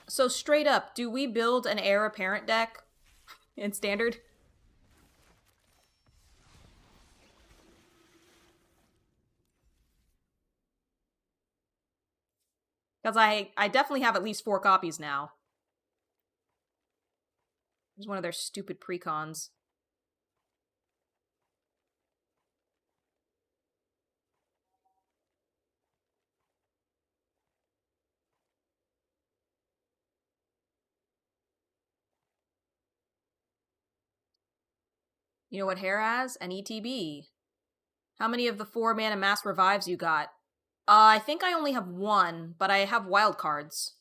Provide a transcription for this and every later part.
So straight up, do we build an Heir Apparent deck in Standard? Because I definitely have at least 4 copies now. There's one of their stupid precons. You know what Hare has? An ETB. How many of the 4-mana mass revives you got? I think I only have 1, but I have wild cards.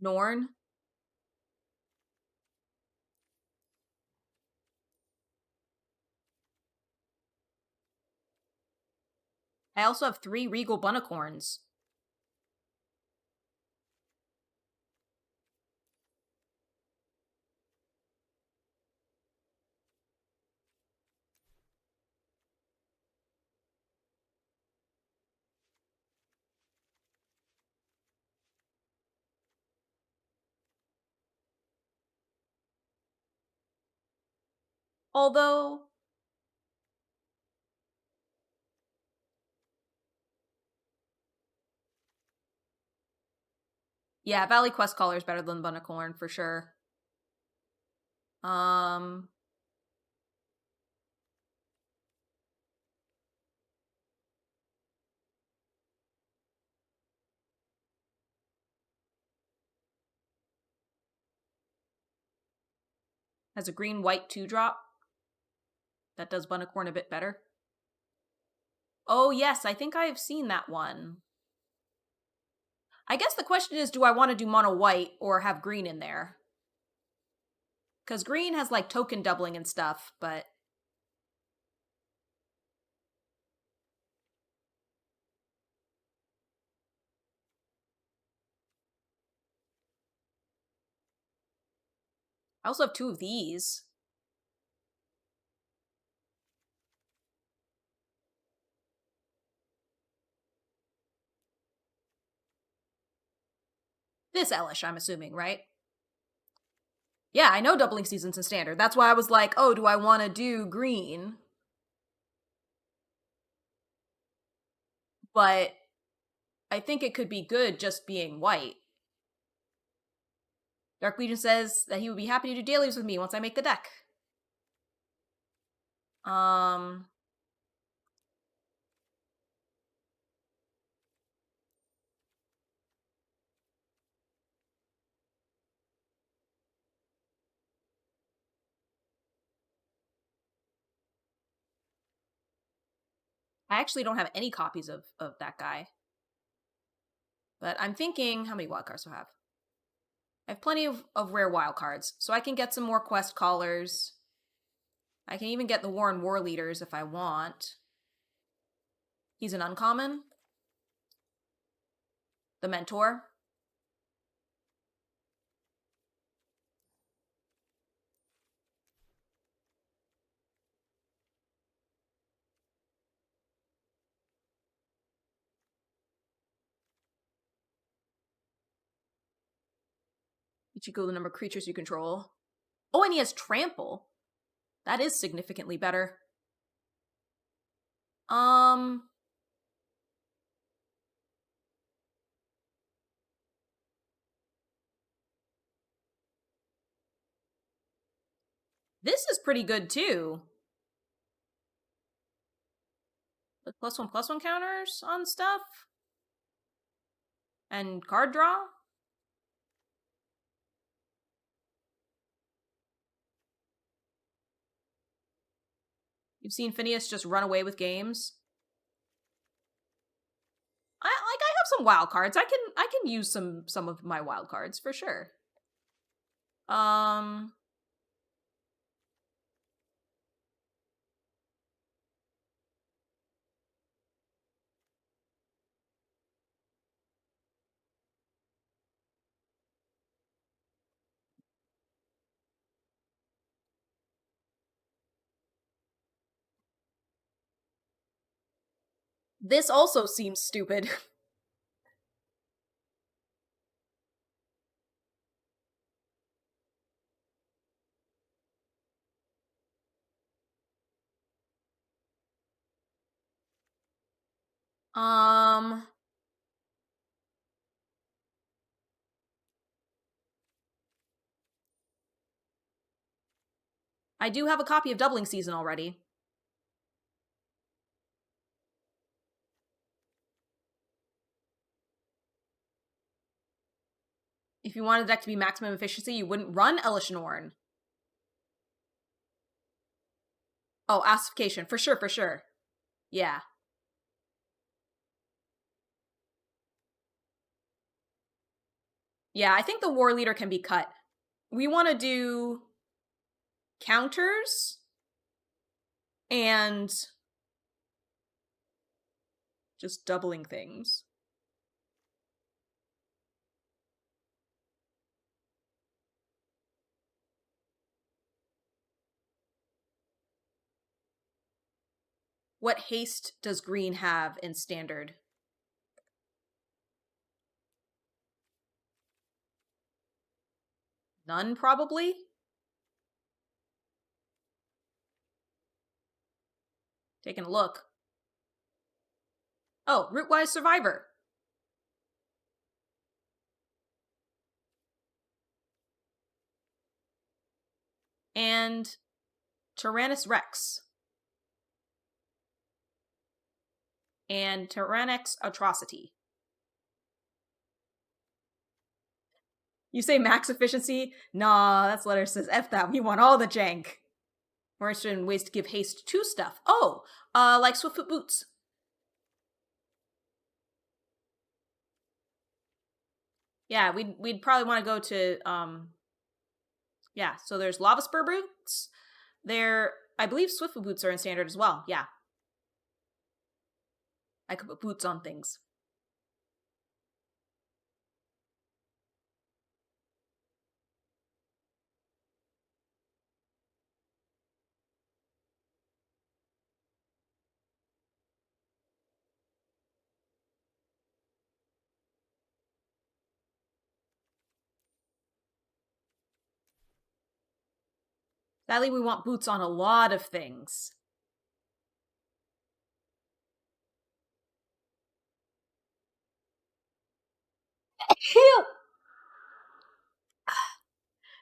Norn. I also have 3 Regal Bunnicorns. Although, yeah, Valley Quest Caller is better than Bunnicorn for sure. Um, has a green-white 2-drop that does Bunnicorn a bit better. Oh yes, I think I have seen that one. I guess the question is, do I want to do mono white or have green in there? Because green has like token doubling and stuff, but I also have 2 of these. This Elish, I'm assuming, right? Yeah, I know doubling seasons in Standard. That's why I was like, oh, do I want to do green? But I think it could be good just being white. Dark Legion says that he would be happy to do dailies with me once I make the deck. Um, I actually don't have any copies of that guy. But I'm thinking, how many wild cards do I have? I have plenty of rare wild cards, so I can get some more quest callers. I can even get the Warren War Leaders if I want. He's an uncommon. The Mentor. Ichigo the number of creatures you control. Oh, and he has Trample. That is significantly better. Um, this is pretty good too. The +1/+1 counters on stuff. And card draw. You've seen Phineas just run away with games. I have some wild cards. I can use some of my wild cards for sure. Um This also seems stupid. um, I do have a copy of Doubling Season already. If you wanted the deck to be maximum efficiency, you wouldn't run Elishanorn. Oh, ossification. For sure, for sure. Yeah. Yeah, I think the War Leader can be cut. We want to do counters and just doubling things. What haste does green have in standard? None, probably? Taking a look. Oh, Rootwise Survivor. And Tyrannus Rex. And Tyrannex Atrocity. You say max efficiency? Nah, that's letter says F that. We want all the jank. We're interested in ways to give haste to stuff. Oh, like Swiftfoot Boots. Yeah, we'd probably want to go to yeah, so there's Lava Spur Boots. I believe Swiftfoot Boots are in standard as well. Yeah. I could put boots on things. Sadly, we want boots on a lot of things.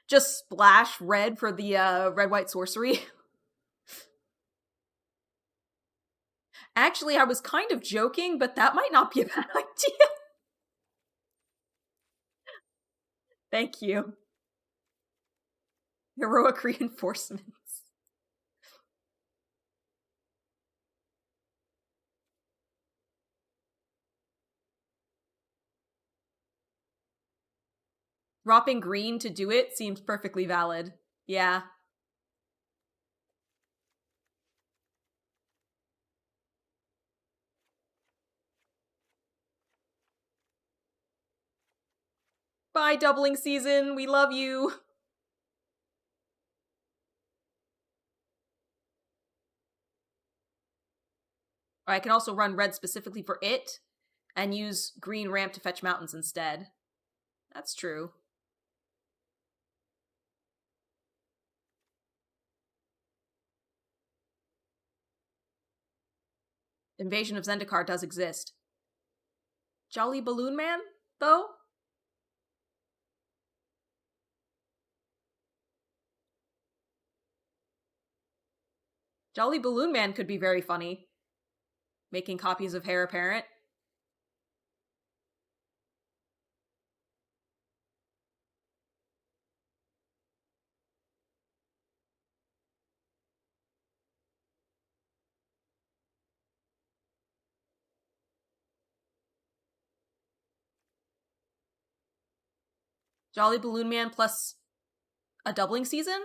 Just splash red for the red-white sorcery. Actually, I was kind of joking, but that might not be a bad idea. Thank you. Heroic reinforcements. Dropping green to do it seems perfectly valid. Yeah. Bye, Doubling Season. We love you. I can also run red specifically for it and use green ramp to fetch mountains instead. That's true. Invasion of Zendikar does exist. Jolly Balloon Man, though? Jolly Balloon Man could be very funny. Making copies of Hare Apparent. Jolly Balloon Man plus a doubling season?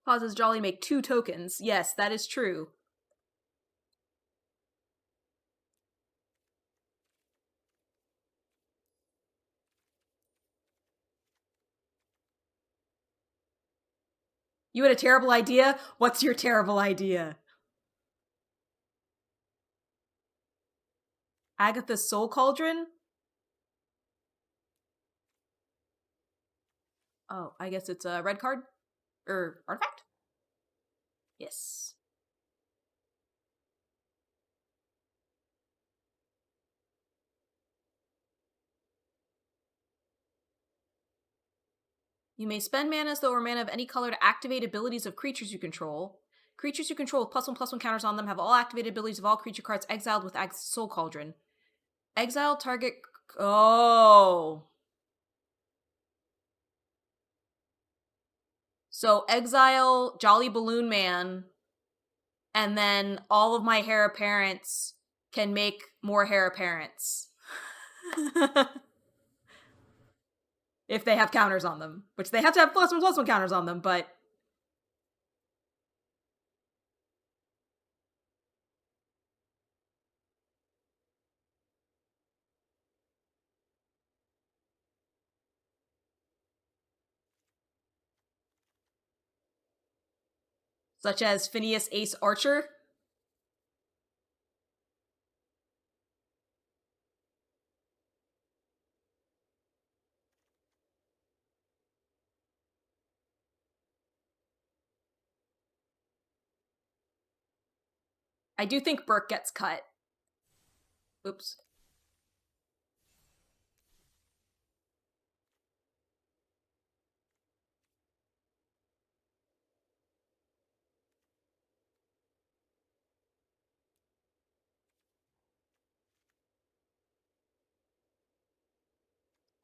Causes Jolly make 2 tokens. Yes, that is true. You had a terrible idea? What's your terrible idea? Agatha's Soul Cauldron? Oh, I guess it's a red card? Or artifact? Yes. You may spend mana as though or mana of any color to activate abilities of creatures you control. Creatures you control with +1/+1 counters on them have all activated abilities of all creature cards exiled with Soul Cauldron. Exile target. Oh. So exile Jolly Balloon Man, and then all of my Hare Apparents can make more Hare Apparents. If they have counters on them, which they have to have +1/+1 counters on them, but such as Phineas Ace Archer. I do think Burke gets cut. Oops.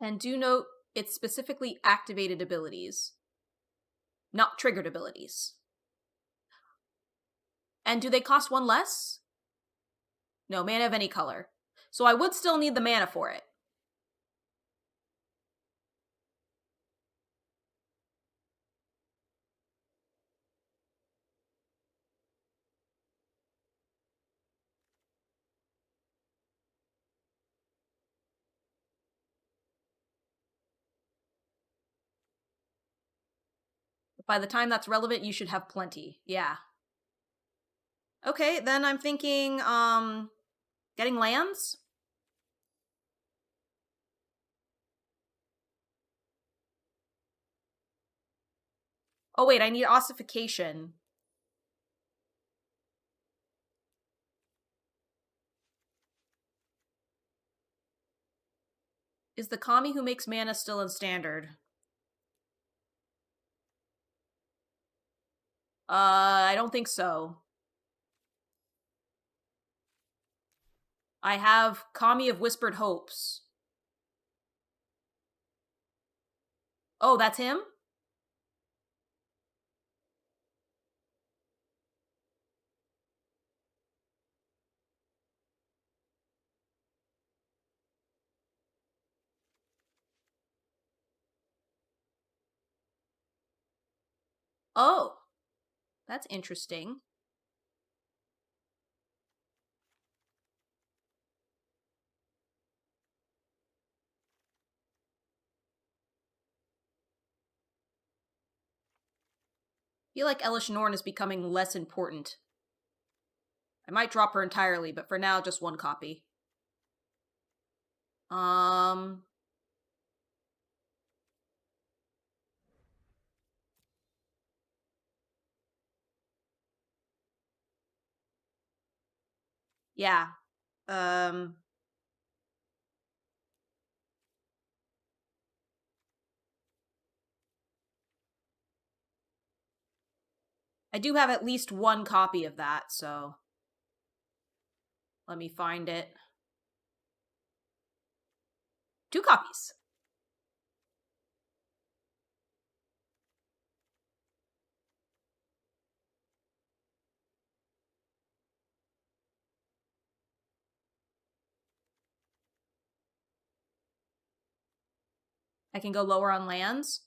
And do note it's specifically activated abilities, not triggered abilities. And do they cost 1 less? No, mana of any color. So I would still need the mana for it. By the time that's relevant, you should have plenty. Yeah. Okay, then I'm thinking, getting lands? Oh wait, I need ossification. Is the Kami who makes mana still in standard? I don't think so. I have Kami of Whispered Hopes. Oh, that's him? Oh, that's interesting. I feel like Elish Norn is becoming less important. I might drop her entirely, but for now, just 1 copy. Yeah. Um, I do have at least 1 copy of that, so let me find it. 2 copies. I can go lower on lands.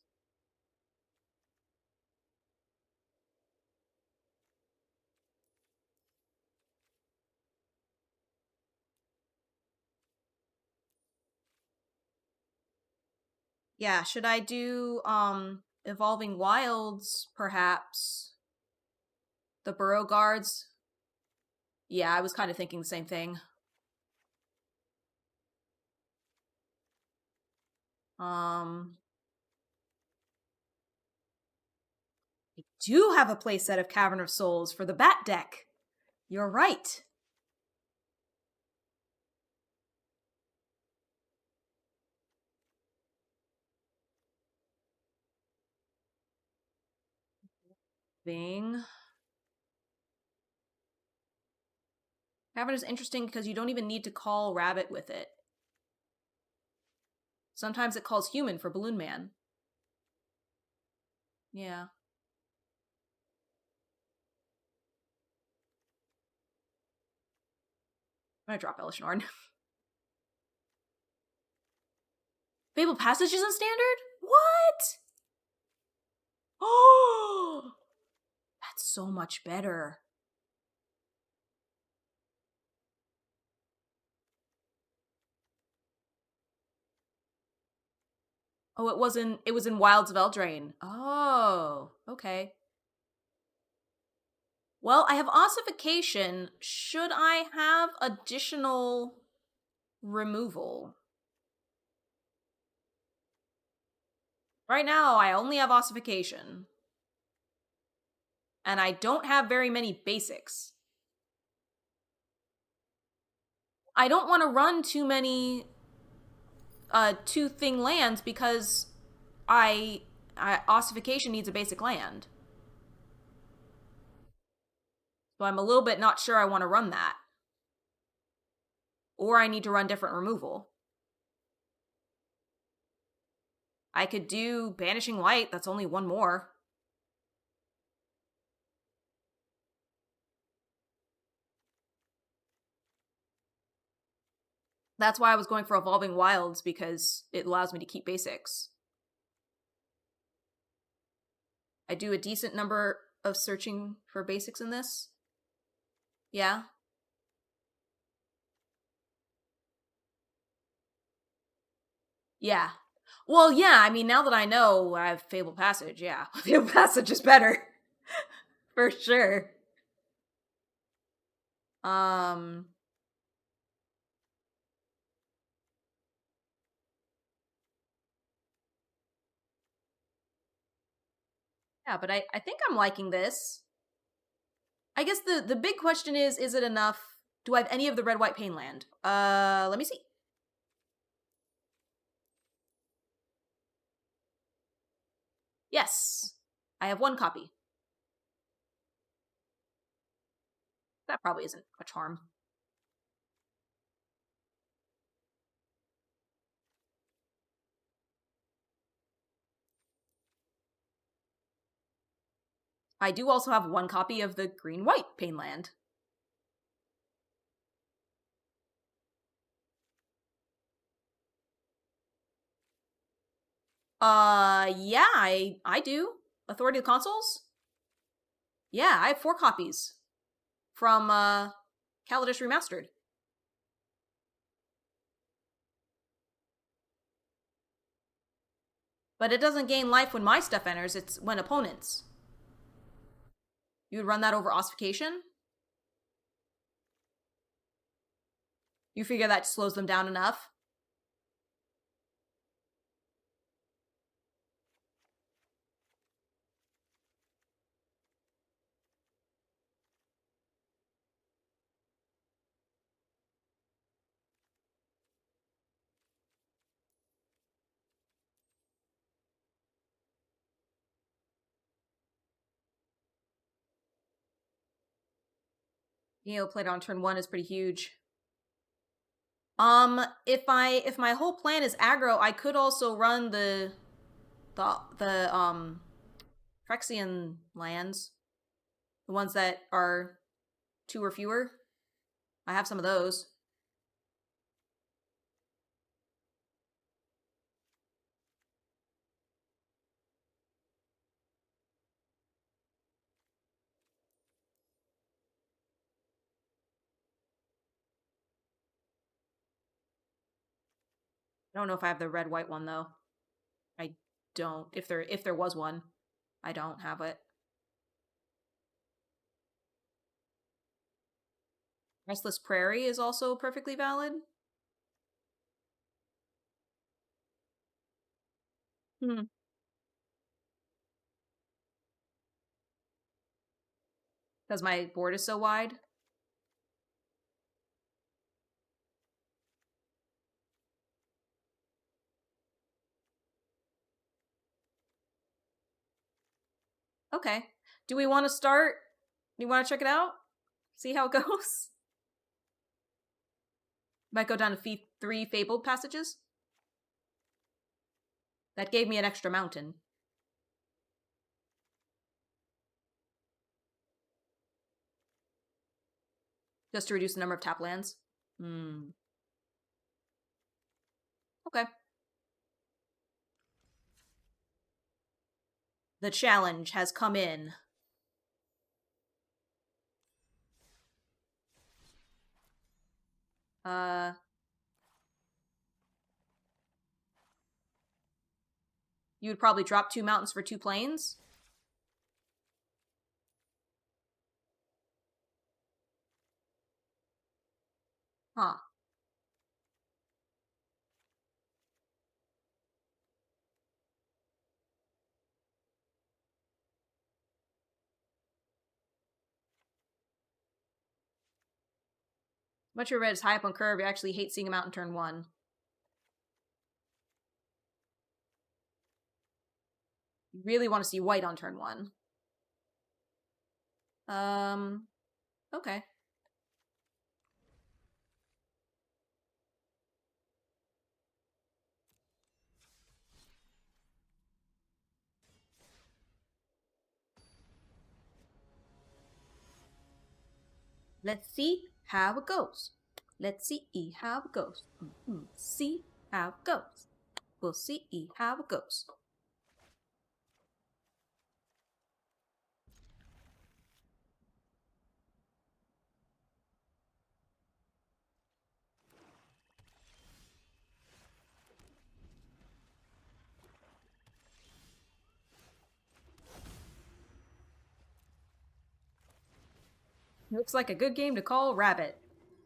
Yeah, should I do Evolving Wilds, perhaps? The Burrow Guards? Yeah, I was kind of thinking the same thing. Um I do have a playset of Cavern of Souls for the Bat deck. You're right. Thing. Cavern is interesting because you don't even need to call Rabbit with it. Sometimes it calls Human for Balloon Man. Yeah. I'm gonna drop Elishnorn. Fable Passage isn't standard? What? Oh, that's so much better. Oh, it was in Wilds of Eldraine. Oh, okay. Well, I have ossification. Should I have additional removal? Right now, I only have ossification. And I don't have very many basics. I don't want to run too many two thing lands because I ossification needs a basic land. So I'm a little bit not sure I want to run that. Or I need to run different removal. I could do Banishing Light, that's only one more. That's why I was going for Evolving Wilds, because it allows me to keep basics. I do a decent number of searching for basics in this. Yeah. Yeah. Well, yeah, I mean, now that I know I have Fable Passage, yeah. Fable Passage is better. For sure. Um yeah, but I think I'm liking this. I guess the big question is it enough? Do I have any of the red white pain land? Let me see. Yes. I have one copy. That probably isn't much harm. I do also have one copy of the green white pain land. Yeah, I do. Authority of the Consoles? Yeah, I have 4 copies from Kaladesh Remastered. But it doesn't gain life when my stuff enters, it's when opponents. You would run that over ossification? You figure that slows them down enough? You know, played on turn 1 is pretty huge. If my whole plan is aggro, I could also run the Phyrexian lands. The ones that are 2 or fewer. I have some of those. I don't know if I have the red white one though. I don't. If there was one, I don't have it. Restless Prairie is also perfectly valid. Hmm. Because my board is so wide. Okay. Do we want to start? Do you want to check it out? See how it goes? Might go down to 3 fabled passages. That gave me an extra mountain. Just to reduce the number of tap lands. Hmm. Okay. The challenge has come in. Uh. You would probably drop 2 mountains for 2 plains. Huh. Much your red is high up on curve, you actually hate seeing a mountain turn 1. You really want to see white on turn 1. Okay. Let's see how it goes. Let's see how it goes. See how it goes. We'll see how it goes. Looks like a good game to call Rabbit.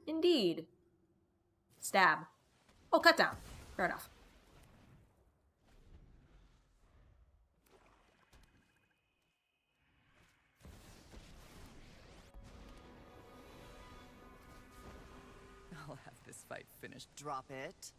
Indeed. Stab. Oh, cut down. Fair enough. I'll have this fight finished. Drop it.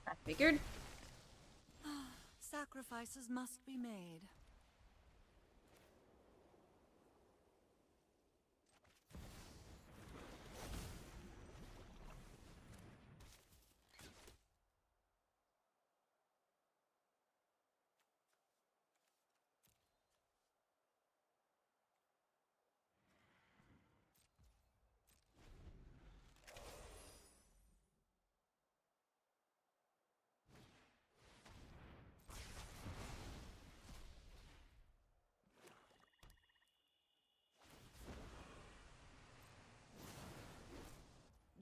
I figured. Sacrifices must be made.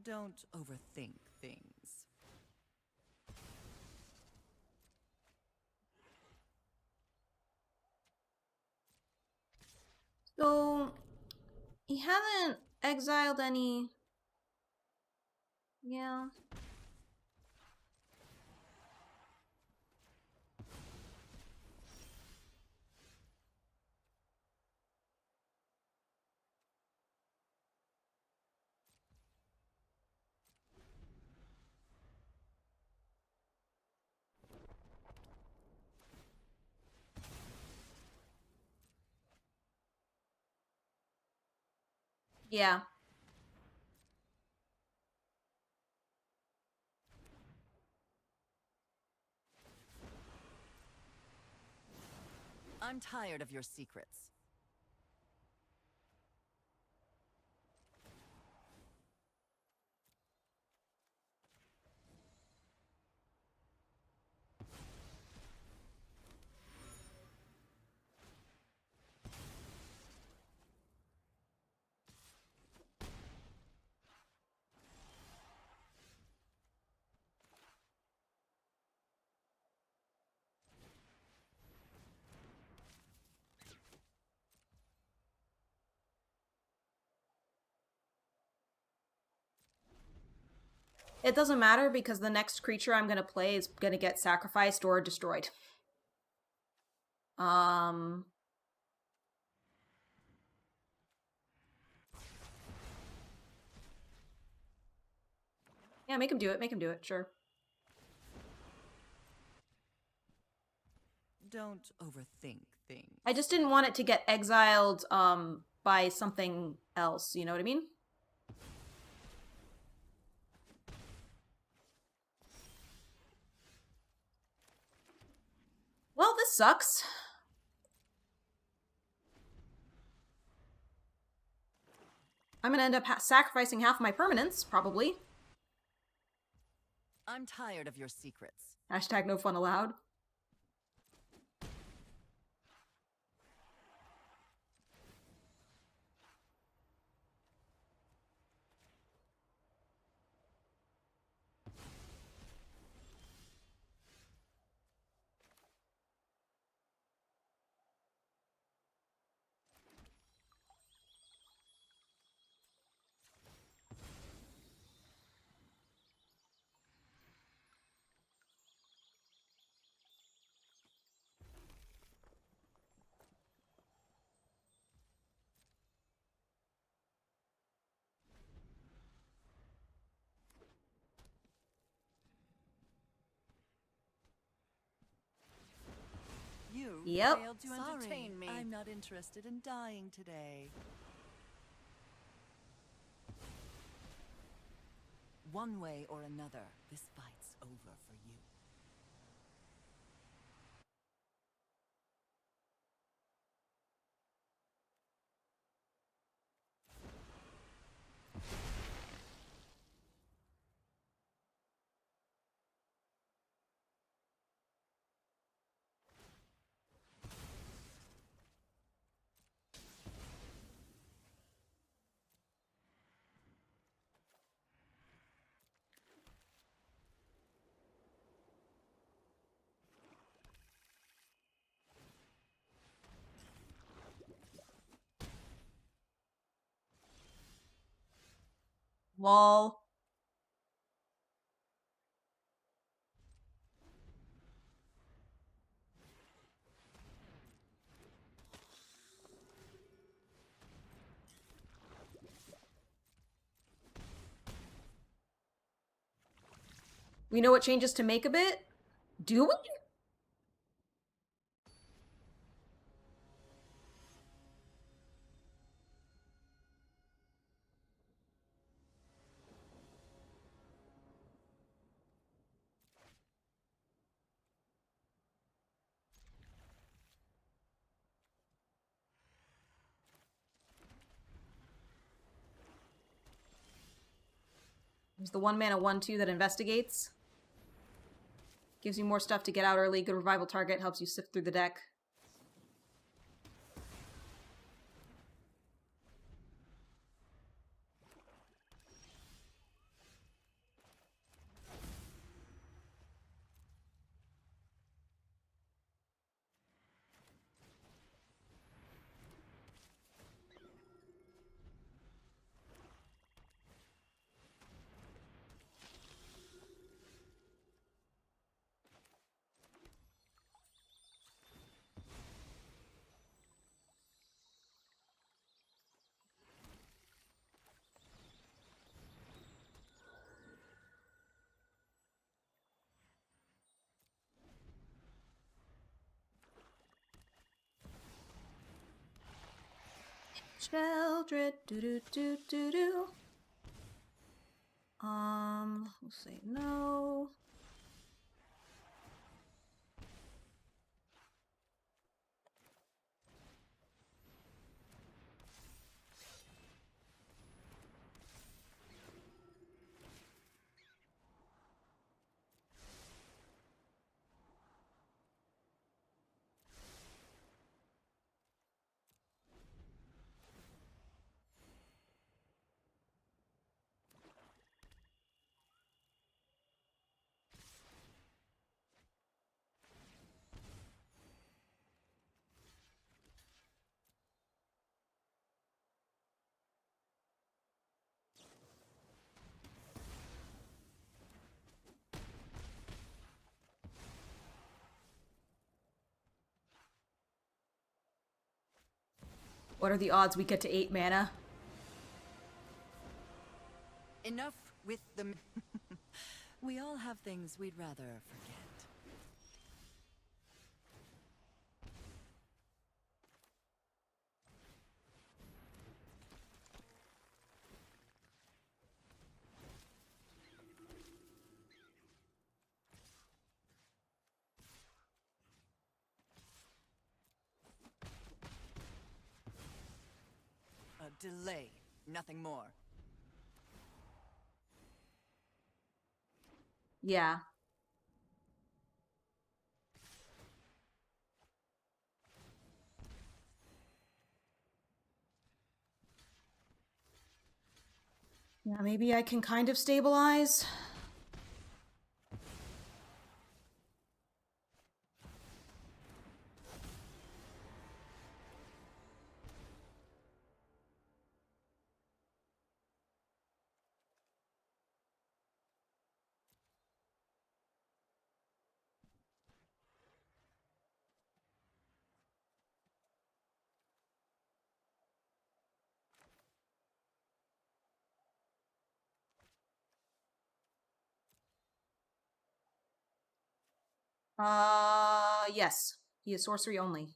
Don't overthink things. So, he hasn't exiled any. Yeah. Yeah. I'm tired of your secrets. It doesn't matter because the next creature I'm going to play is going to get sacrificed or destroyed. Yeah, make him do it. Make him do it. Sure. Don't overthink things. I just didn't want it to get exiled by something else. You know what I mean? Well, this sucks. I'm gonna end up sacrificing half my permanents, probably. I'm tired of your secrets. Hashtag no fun allowed. You Yep. failed to entertain me. I'm not interested in dying today. One way or another, this fight's over for you. Lol. We know what changes to make a bit? Do we? There's the 1-mana 1/2 that investigates. Gives you more stuff to get out early. Good revival target. Helps you sift through the deck. Sheldred, do. We'll say no. What are the odds we get to 8 mana? Enough with the... We all have things we'd rather forget. A delay, nothing more. Yeah. Yeah, maybe I can kind of stabilize. Yes. He is sorcery only.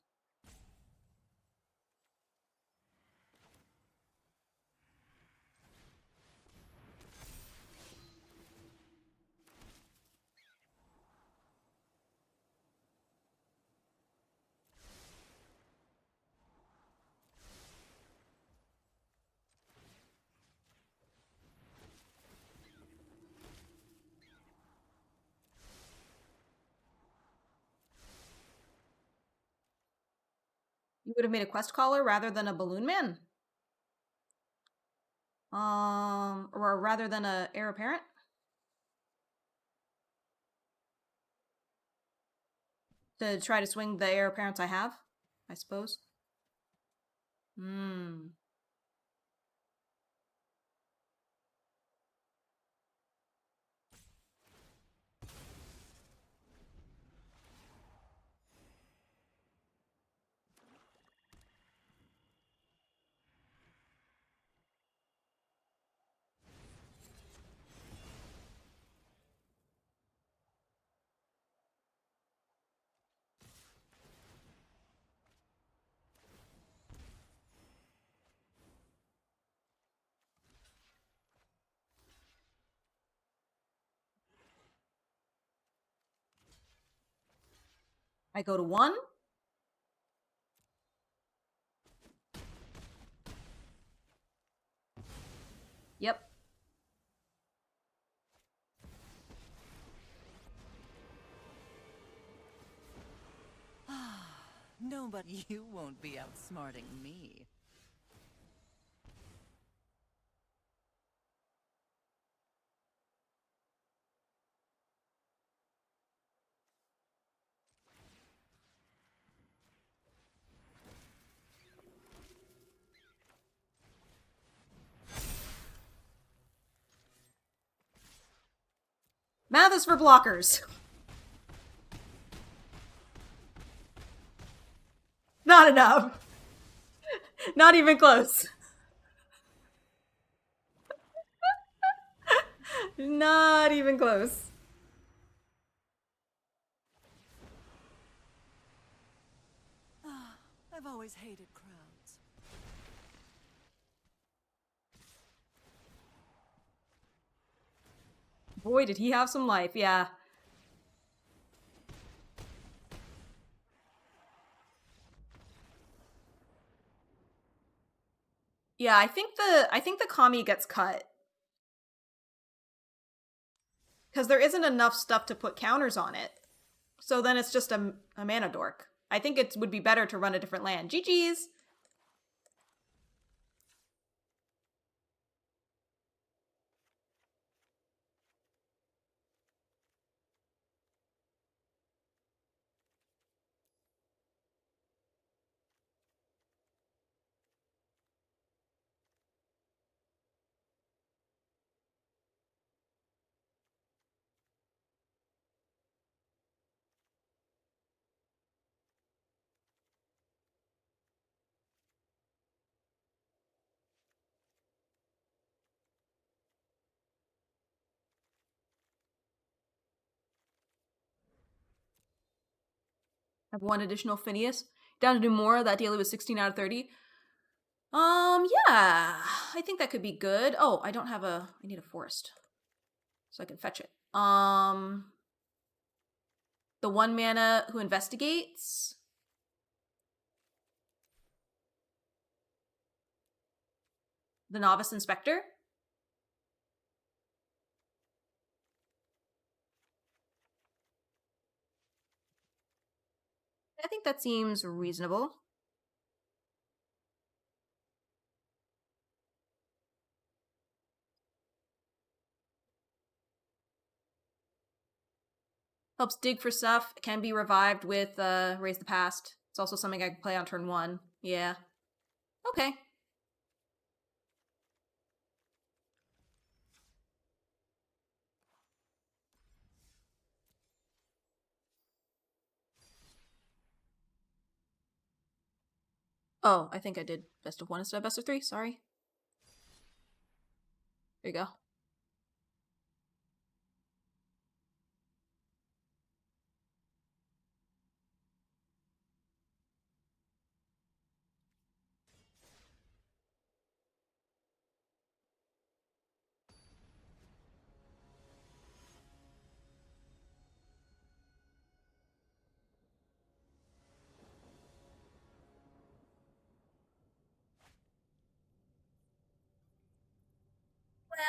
You would have made a quest caller rather than a balloon man? Or rather than a heir apparent? To try to swing the heir apparents I have, I suppose. Hmm. I go to 1. Yep. No, but you won't be outsmarting me. Math is for blockers. Not enough. Not even close. Not even close. I've always hated crowds. Boy, did he have some life, yeah. Yeah, I think the Kami gets cut. Because there isn't enough stuff to put counters on it. So then it's just a mana dork. I think it would be better to run a different land. GG's! Have one additional Phineas. Down to do more. That daily was 16 out of 30. Yeah. I think that could be good. Oh, I don't have a... I need a forest. So I can fetch it. The 1 mana who investigates. The Novice Inspector. I think that seems reasonable. Helps dig for stuff. It can be revived with Raise the Past. It's also something I can play on turn 1. Yeah. Okay. Oh, I think I did best of 1 instead of best of 3. Sorry. There you go.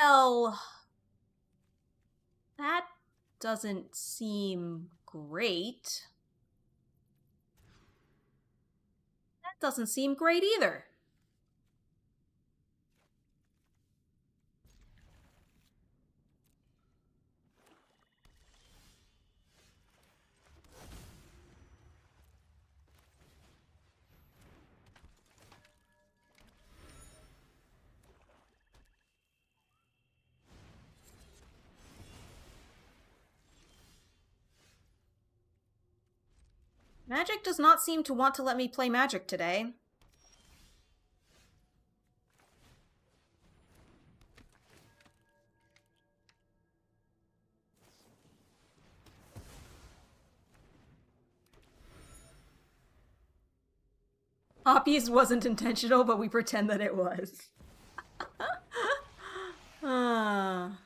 Well, that doesn't seem great. That doesn't seem great either. Magic does not seem to want to let me play Magic today. Poppies wasn't intentional, but we pretend that it was. I'm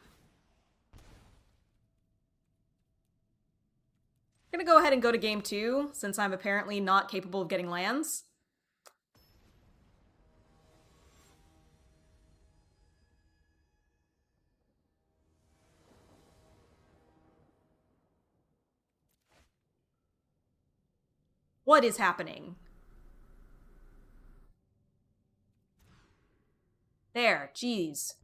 gonna go ahead and go to game 2, since I'm apparently not capable of getting lands. What is happening? There, jeez.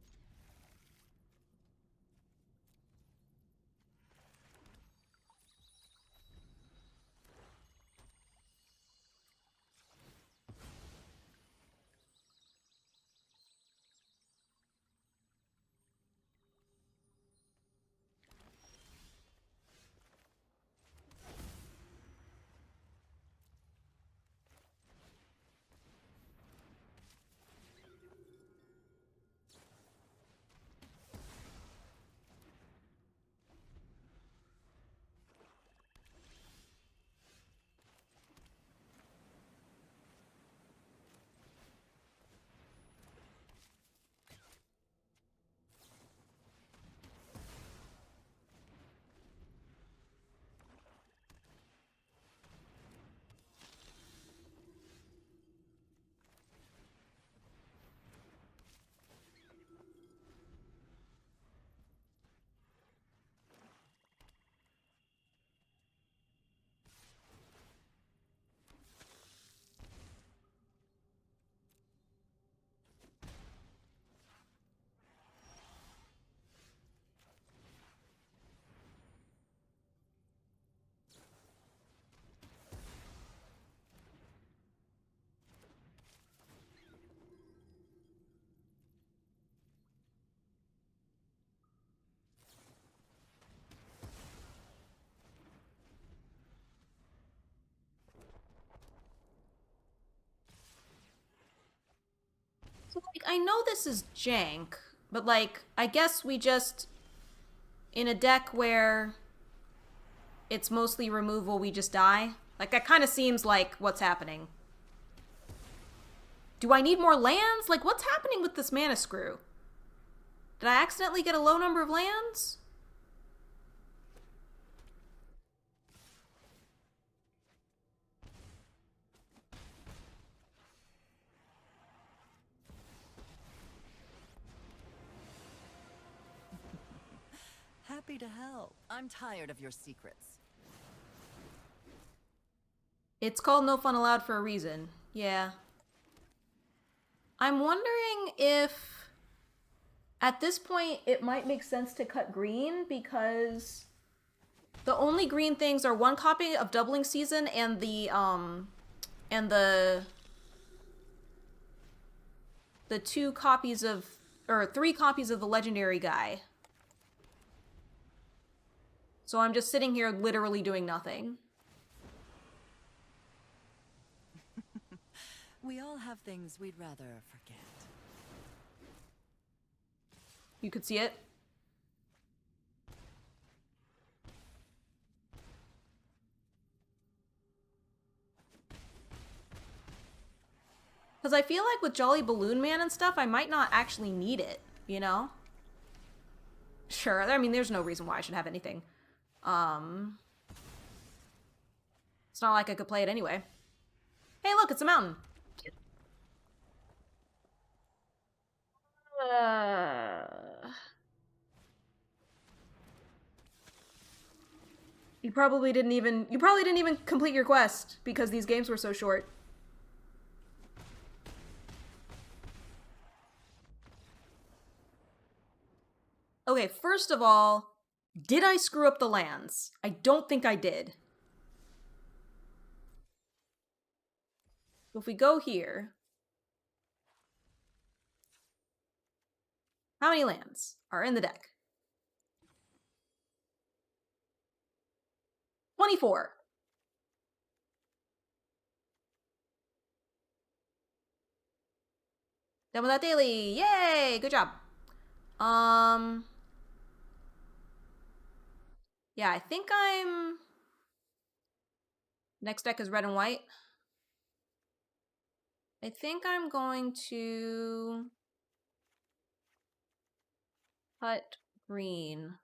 So, like, I know this is jank, but, like, I guess we just... In a deck where it's mostly removal, we just die? Like, that kind of seems like what's happening. Do I need more lands? Like, what's happening with this mana screw? Did I accidentally get a low number of lands? Happy to help. I'm tired of your secrets. It's called No Fun Allowed for a reason. Yeah. I'm wondering if at this point it might make sense to cut green because the only green things are one copy of Doubling Season and the 2 copies of, or 3 copies of the legendary guy. So I'm just sitting here literally doing nothing. We all have things we'd rather forget. You could see it. Because I feel like with Jolly Balloon Man and stuff, I might not actually need it, you know? Sure, I mean, there's no reason why I should have anything. It's not like I could play it anyway. Hey, look, it's a mountain. You probably didn't even complete your quest because these games were so short. Okay, first of all, did I screw up the lands? I don't think I did. So if we go here, how many lands are in the deck? 24. Done with that daily. Yay! Good job. Yeah, I think I'm... Next deck is red and white. I think I'm going to cut green.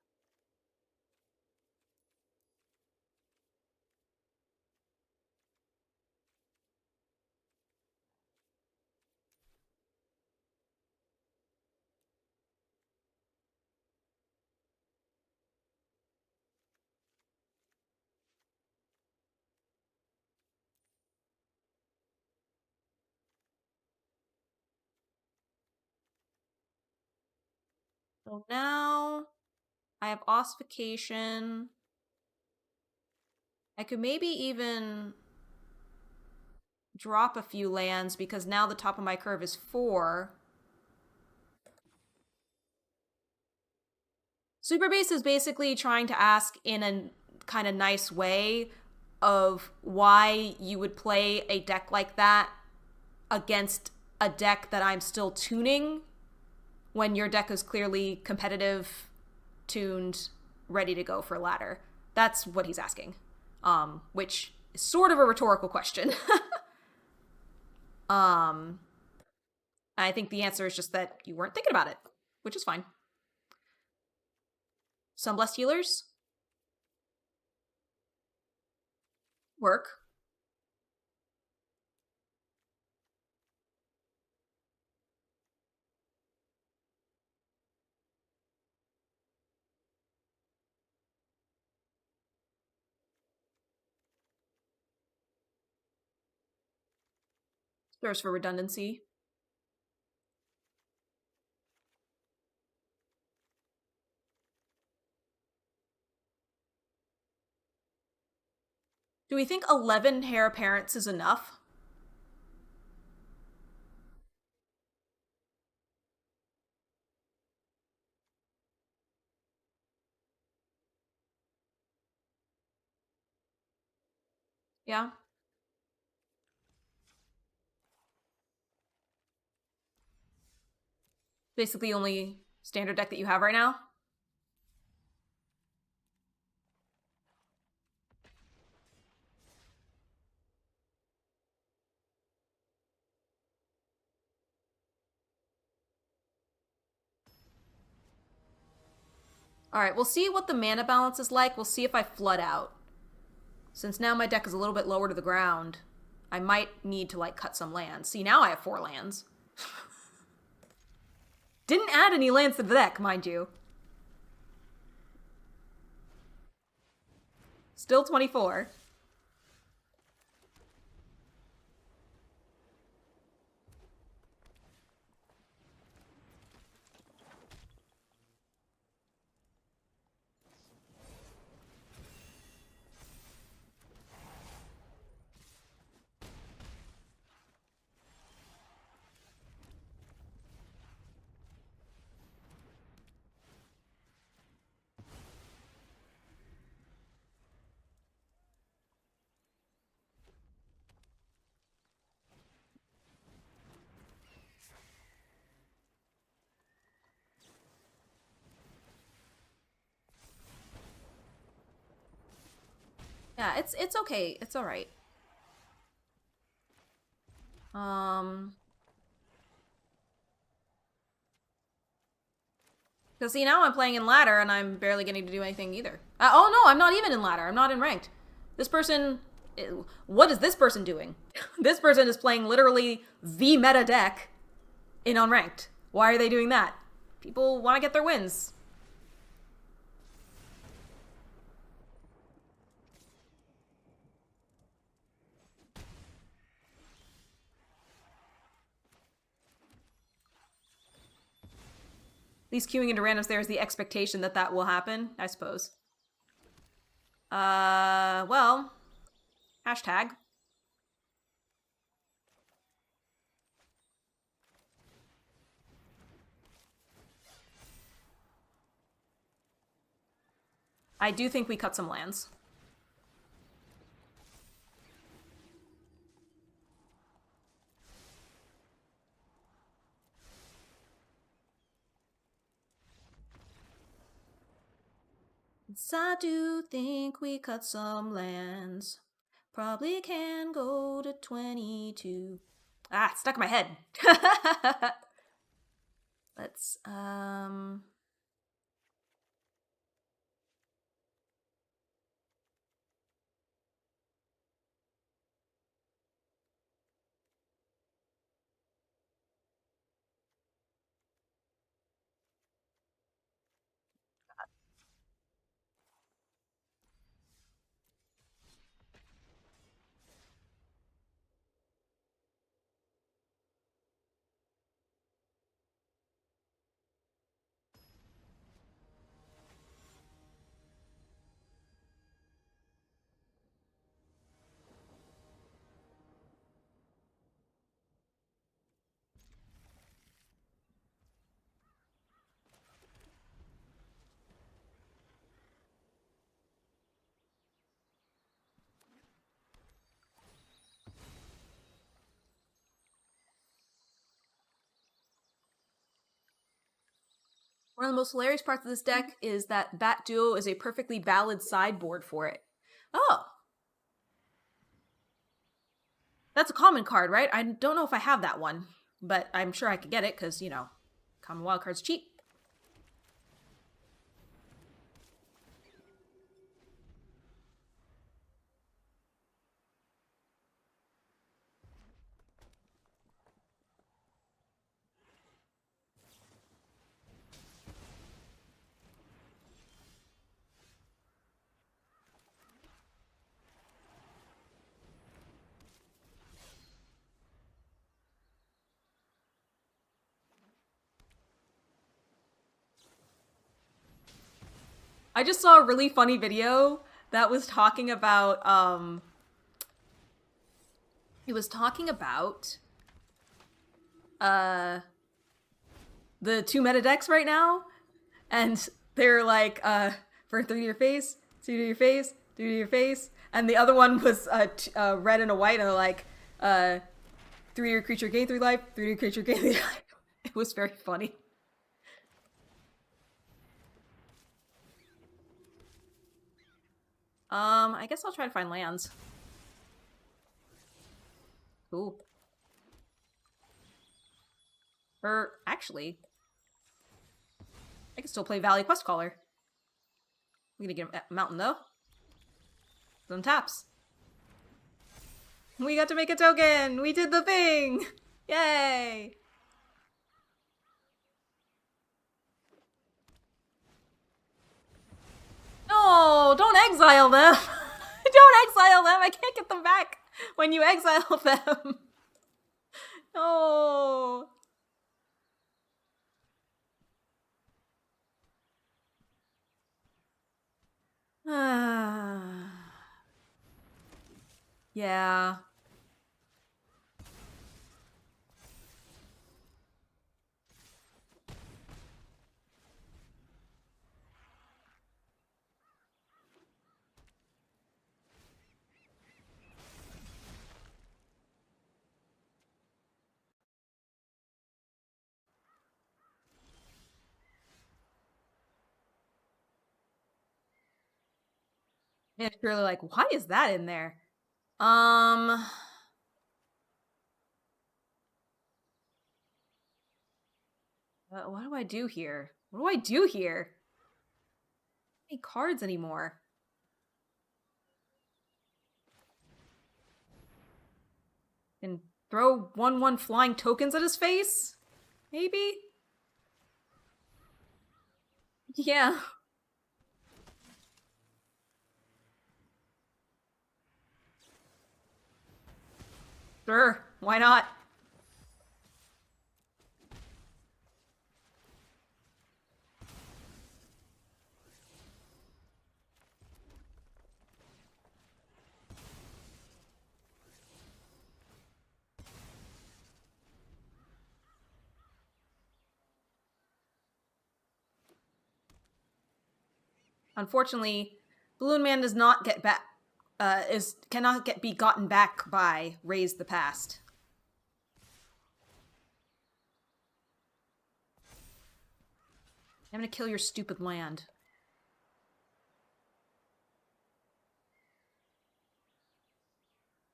So now I have ossification. I could maybe even drop a few lands because now the top of my curve is 4. Super Base is basically trying to ask in a kind of nice way of why you would play a deck like that against a deck that I'm still tuning when your deck is clearly competitive, tuned, ready to go for ladder. That's what he's asking, which is sort of a rhetorical question. I think the answer is just that you weren't thinking about it, which is fine. Sunblessed Healers work. Serves for redundancy. Do we think 11 Hare Apparents is enough? Yeah. Basically only standard deck that you have right now. Alright, we'll see what the mana balance is like. We'll see if I flood out. Since now my deck is a little bit lower to the ground, I might need to, like, cut some lands. See, now I have 4 lands. Didn't add any lands to the deck, mind you. Still 24. Yeah, it's okay. It's alright. Because see, now I'm playing in ladder and I'm barely getting to do anything either. Oh no, I'm not even in ladder. I'm not in ranked. This person... What is this person doing? This person is playing literally the meta deck in unranked. Why are they doing that? People want to get their wins. At least queuing into randoms, there is the expectation that that will happen, I suppose. Well, hashtag. I do think we cut some lands. I do think we cut some lands. Probably can go to 22. Ah, it's stuck in my head. Let's, one of the most hilarious parts of this deck is that Bat Duo is a perfectly valid sideboard for it. Oh. That's a common card, right? I don't know if I have that one, but I'm sure I could get it because, you know, common wild card's cheap. I just saw a really funny video that was talking about, it was talking about, the 2 meta decks right now, and they're like, for 3 to your face, 2 to your face, 3 to your face, and the other one was, red and a white, and they're like, 3 to your creature, gain 3 life, 3 to your creature, gain 3 life. It was very funny. I guess I'll try to find lands. Ooh. Or, actually, I can still play Valley Quest Caller. We're gonna get a mountain though. Some taps. We got to make a token! We did the thing! Yay! No, don't exile them! Don't exile them! I can't get them back when you exile them! No! Yeah. Yeah, it's really like, why is that in there? What do I do here? What do I do here? Any cards anymore? And throw 1/1 flying tokens at his face? Maybe? Yeah. Sure. Why not? Unfortunately, Balloon Man does not get back. Cannot be gotten back by Raise the Past. I'm gonna kill your stupid land.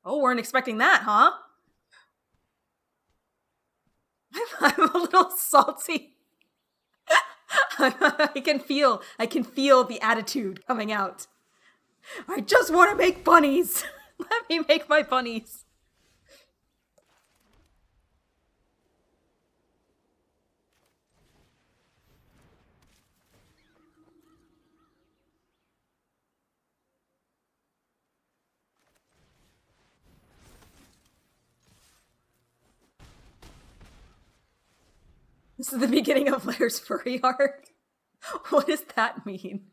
Oh, weren't expecting that, huh? I'm a little salty. I can feel the attitude coming out. I just want to make bunnies. Let me make my bunnies. This is the beginning of Blair's furry arc. What does that mean?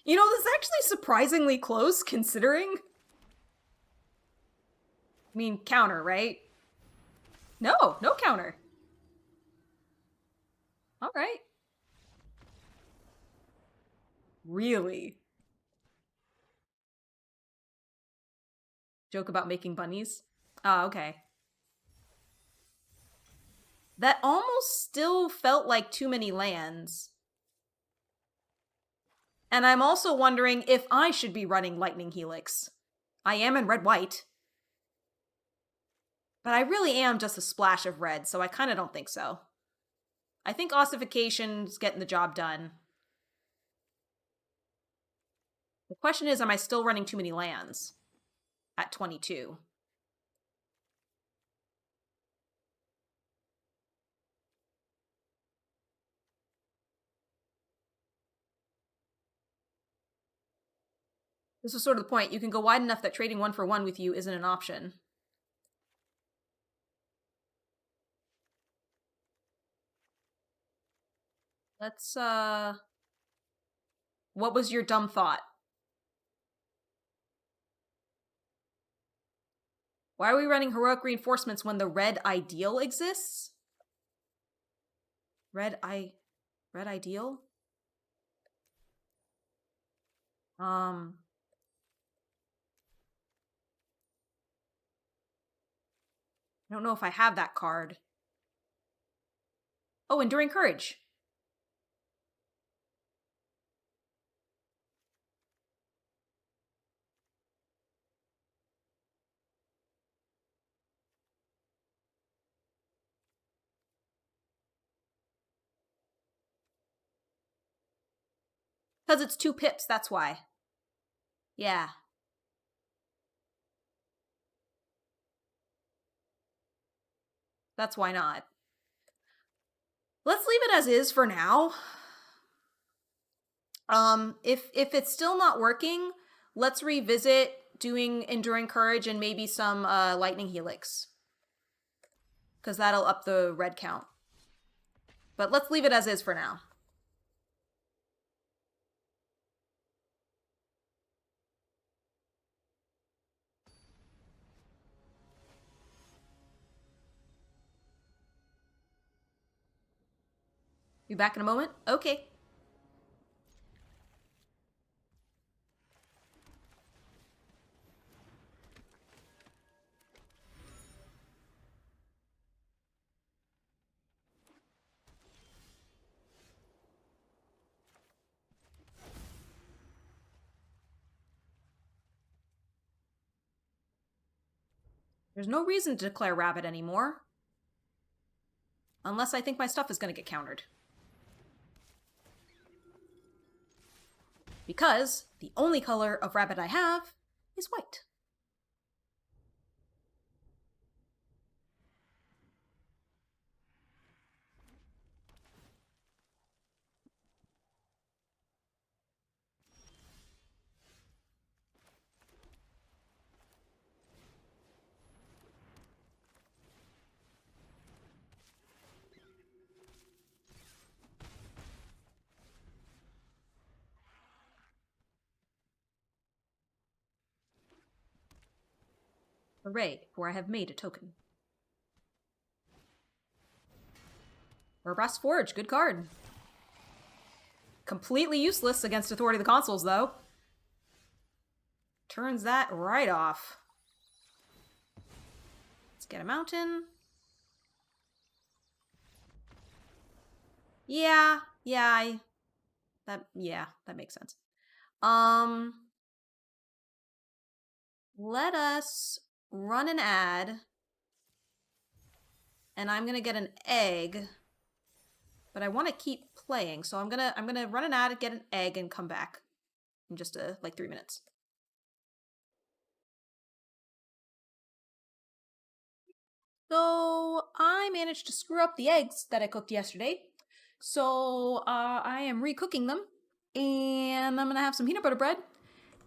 You know, this is actually surprisingly close considering. I mean, counter, right? No, no counter. All right. Really? Joke about making bunnies? Ah, okay. That almost still felt like too many lands. And I'm also wondering if I should be running Lightning Helix. I am in red-white. But I really am just a splash of red, so I kind of don't think so. I think ossification's getting the job done. The question is, am I still running too many lands at 22? This is sort of the point. You can go wide enough that trading 1-for-1 with you isn't an option. Let's, what was your dumb thought? Why are we running heroic reinforcements when the red ideal exists? Red ideal? I don't know if I have that card. Oh, Enduring Courage. Because it's 2 pips, that's why. Yeah. That's why not. Let's leave it as is for now. If it's still not working, let's revisit doing Enduring Courage and maybe some Lightning Helix. Because that'll up the red count. But let's leave it as is for now. Be back in a moment? Okay. There's no reason to declare rabbit anymore. Unless I think my stuff is going to get countered. Because the only color of rabbit I have is white. Hooray, for I have made a token. Urbrass Forge, good card. Completely useless against Authority of the Consuls, though. Turns that right off. Let's get a mountain. Yeah, that makes sense. Let us run an ad, and I'm gonna get an egg, but I want to keep playing, so I'm gonna run an ad, get an egg, and come back in just like 3 minutes. So I managed to screw up the eggs that I cooked yesterday, so I am recooking them, and I'm gonna have some peanut butter bread,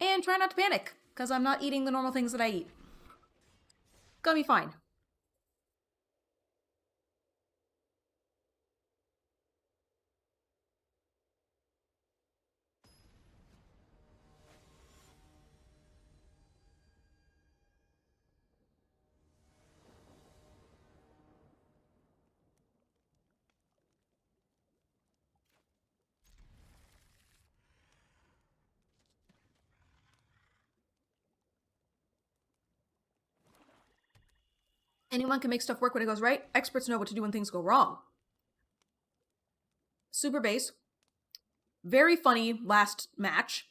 and try not to panic, because I'm not eating the normal things that I eat. Gonna be fine. Anyone can make stuff work when it goes right. Experts know what to do when things go wrong. Super base. Very funny last match.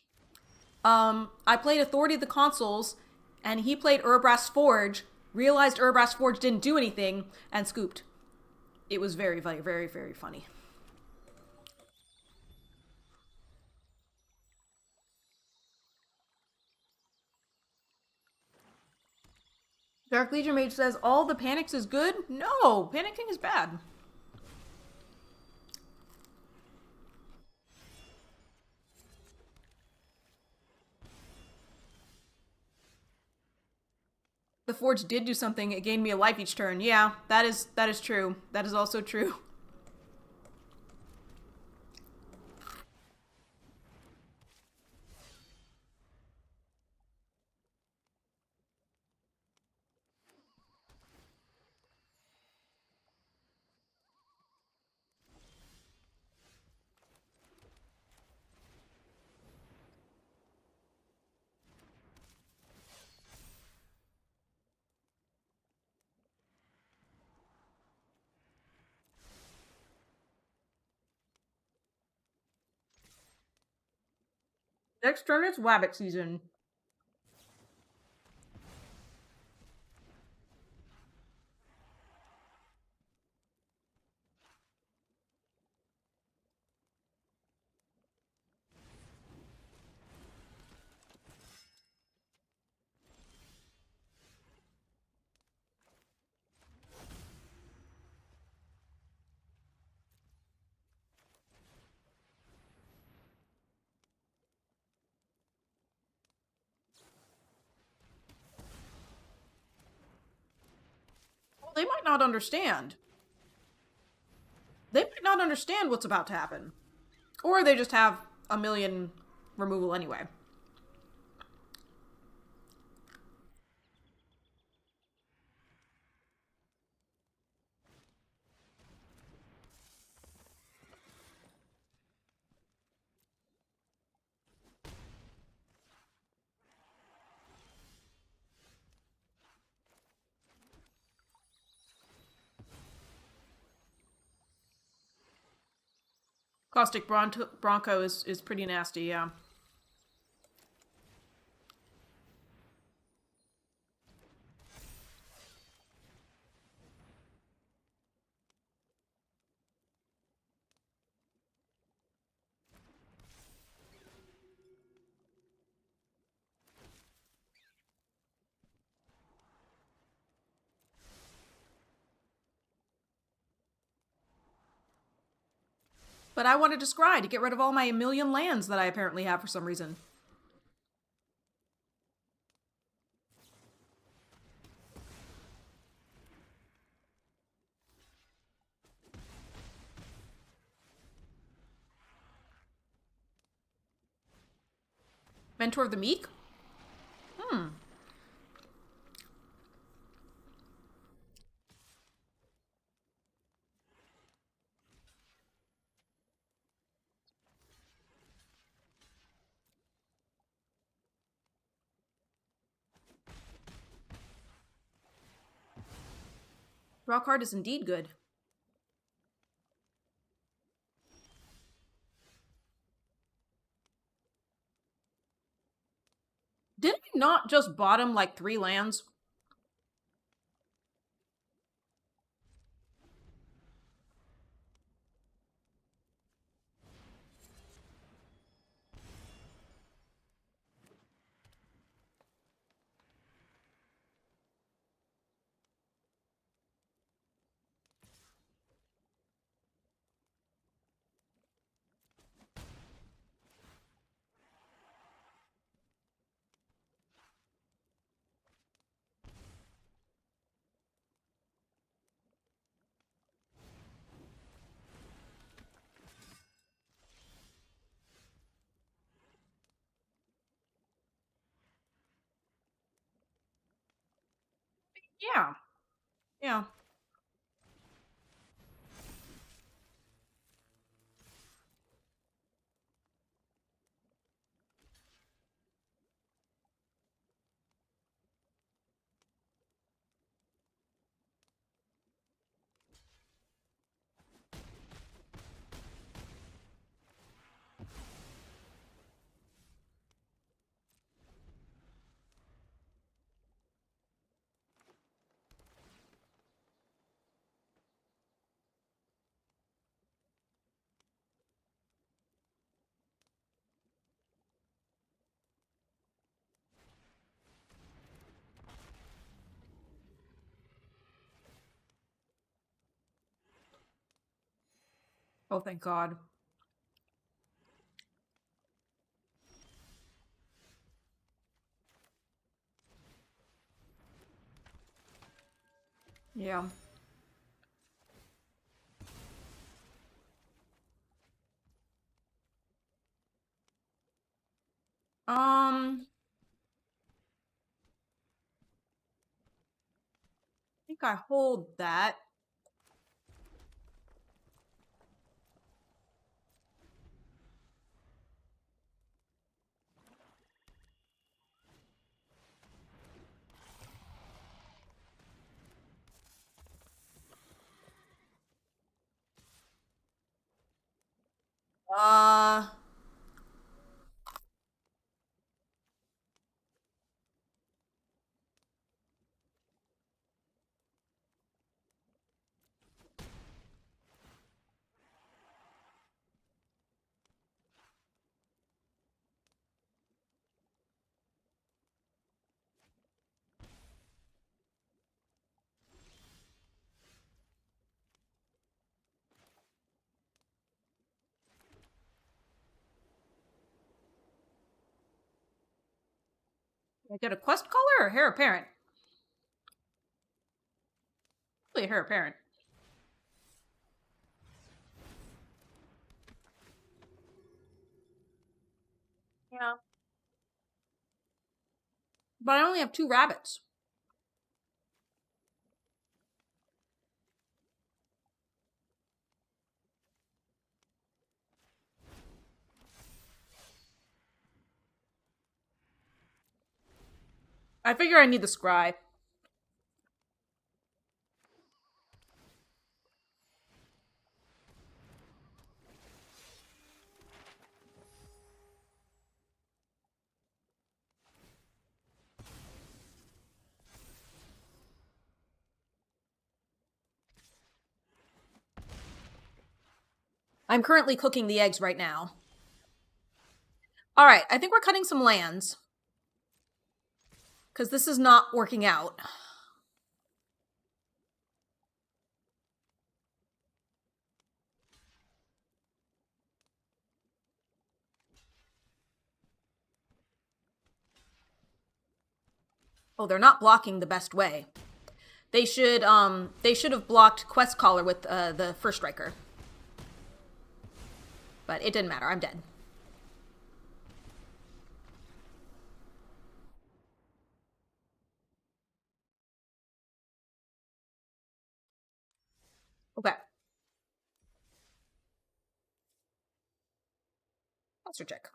I played Authority of the Consuls, and he played Urbrass Forge, realized Urbrass Forge didn't do anything, and scooped. It was very, very, very, very funny. Dark Legion Mage says all the panics is good? No, panicking is bad. The Forge did do something. It gained me a life each turn. Yeah, that is true. That is also true. Next turn is Wabbit season. They might not understand. They might not understand what's about to happen. Or they just have a million removal anyway. Caustic Bronco is pretty nasty, yeah. But I wanted to scry to get rid of all my million lands that I apparently have for some reason. Mentor of the Meek? Hmm. Draw card is indeed good. Did I not just bottom like 3 lands? Yeah. Yeah. Oh, thank God. Yeah. I think I hold that. Uh, I get a quest color or Hare Apparent? Really a Hare Apparent. Yeah. But I only have 2 rabbits. I figure I need the scry. I'm currently cooking the eggs right now. All right, I think we're cutting some lands. Because this is not working out. Oh, they're not blocking the best way. They should have blocked Quest Caller with the first striker. But it didn't matter. I'm dead. Okay. Monster check.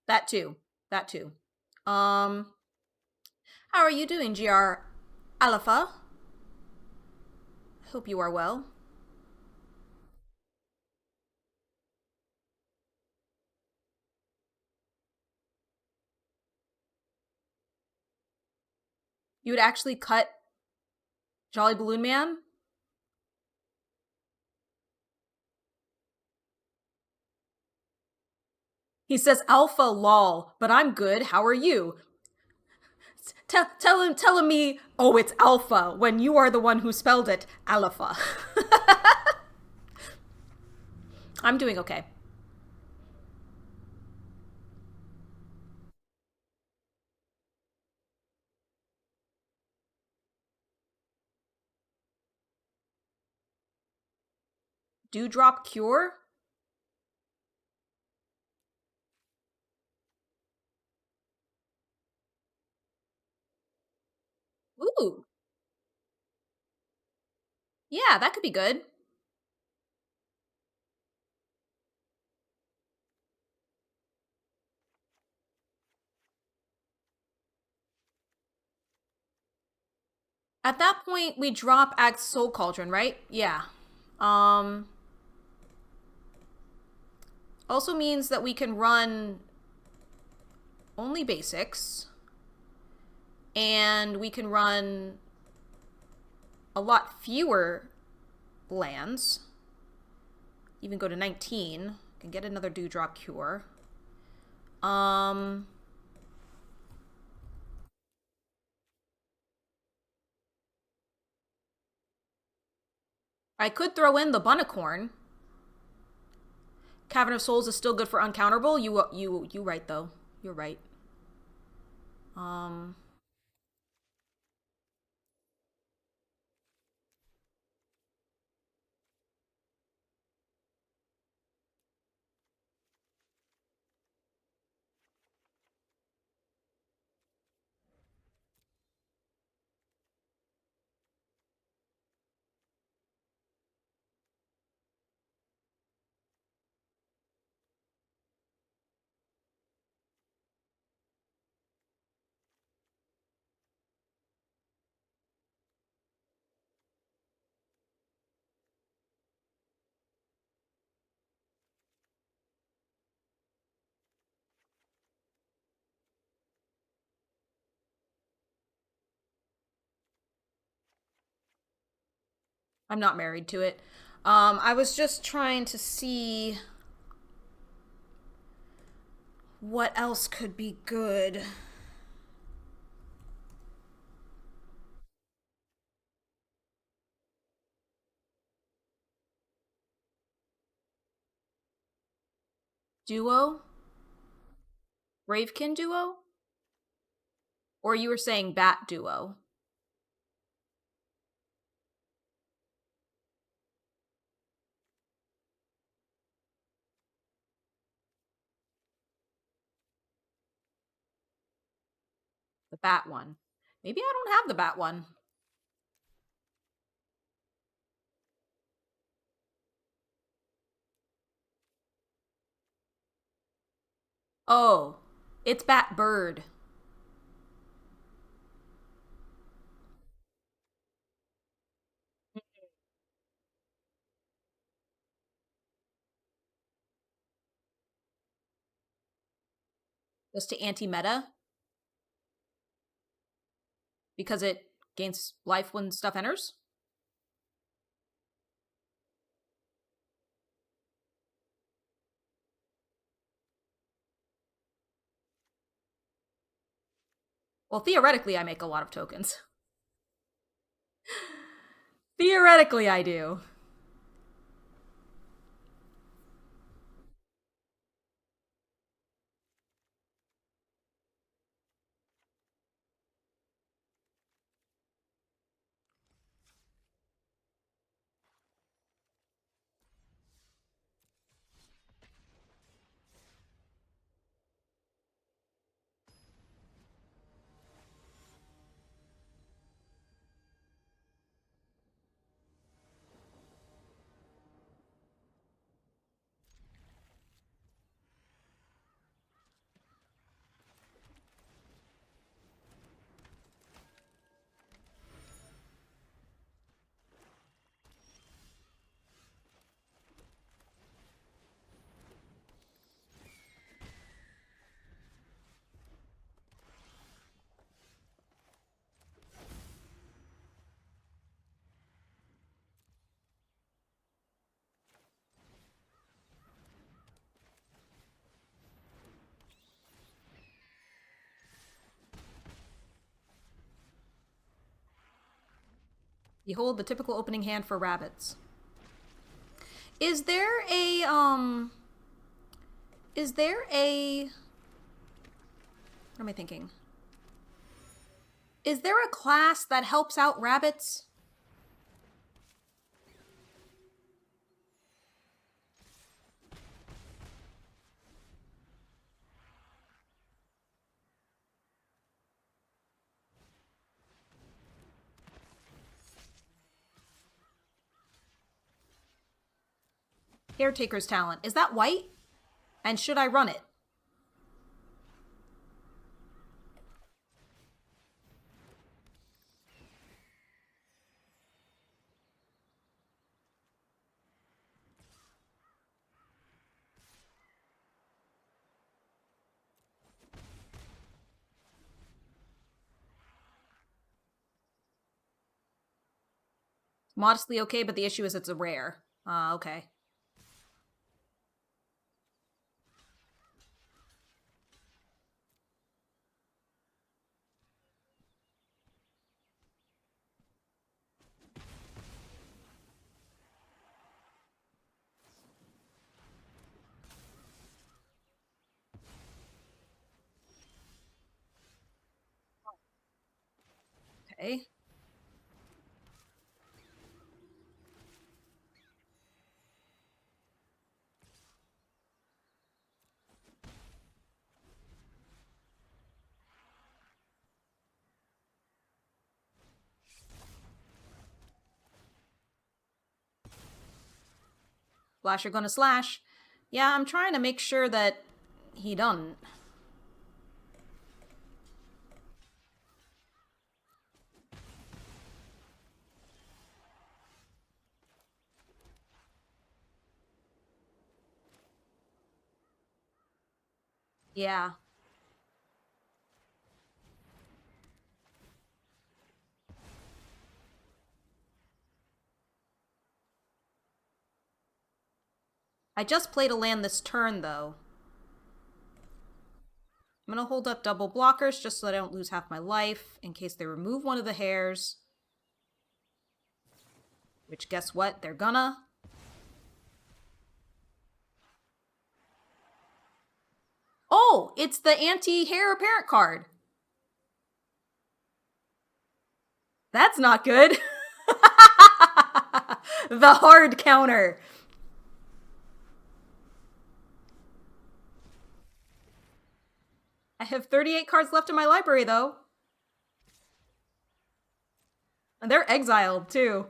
That too. That too. How are you doing, GR Alpha? Hope you are well. You would actually cut Jolly Balloon Man? He says Alpha lol, but I'm good. How are you? Telling me, oh, it's Alpha, when you are the one who spelled it Alpha. I'm doing okay. Dewdrop Cure? Ooh. Yeah, that could be good. At that point, we drop Axe Soul Cauldron, right? Yeah. Um. Also means that we can run only basics. And we can run a lot fewer lands. Even go to 19. Can get another Dewdrop Cure. Um. I could throw in the Bunnicorn. Cavern of Souls is still good for uncounterable. You right though. You're right. Um. I'm not married to it. I was just trying to see what else could be good. Duo? Bravekin duo? Or you were saying bat duo. The bat one. Maybe I don't have the bat one. Oh, it's bat bird. Just to anti-meta because it gains life when stuff enters. Well, theoretically, I make a lot of tokens. Theoretically, I do. Behold the typical opening hand for rabbits. Is there a what am I thinking? Is there a class that helps out rabbits? Caretaker's talent. Is that white? And should I run it? Modestly okay, but the issue is it's a rare. Okay. Okay. Slasher gonna slash. Yeah, I'm trying to make sure that he doesn't. Yeah. I just played a land this turn, though. I'm gonna hold up double blockers just so that I don't lose half my life in case they remove one of the hairs. Which, guess what? They're gonna. Oh, it's the anti-Hare Apparent card. That's not good. The hard counter. I have 38 cards left in my library, though. And they're exiled, too.